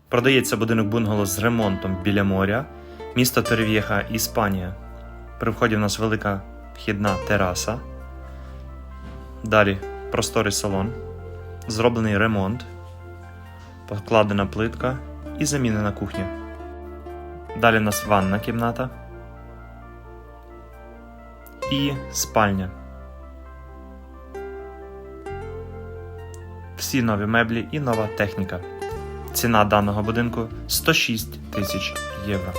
Продається будинок бунгало з ремонтом біля моря, місто Торрев'єха, Іспанія. При вході в нас велика вхідна тераса. Далі просторий салон, зроблений ремонт, покладена плитка і замінена кухня. Далі в нас ванна кімната і спальня. Всі нові меблі і нова техніка. Ціна даного будинку – 106 тисяч євро.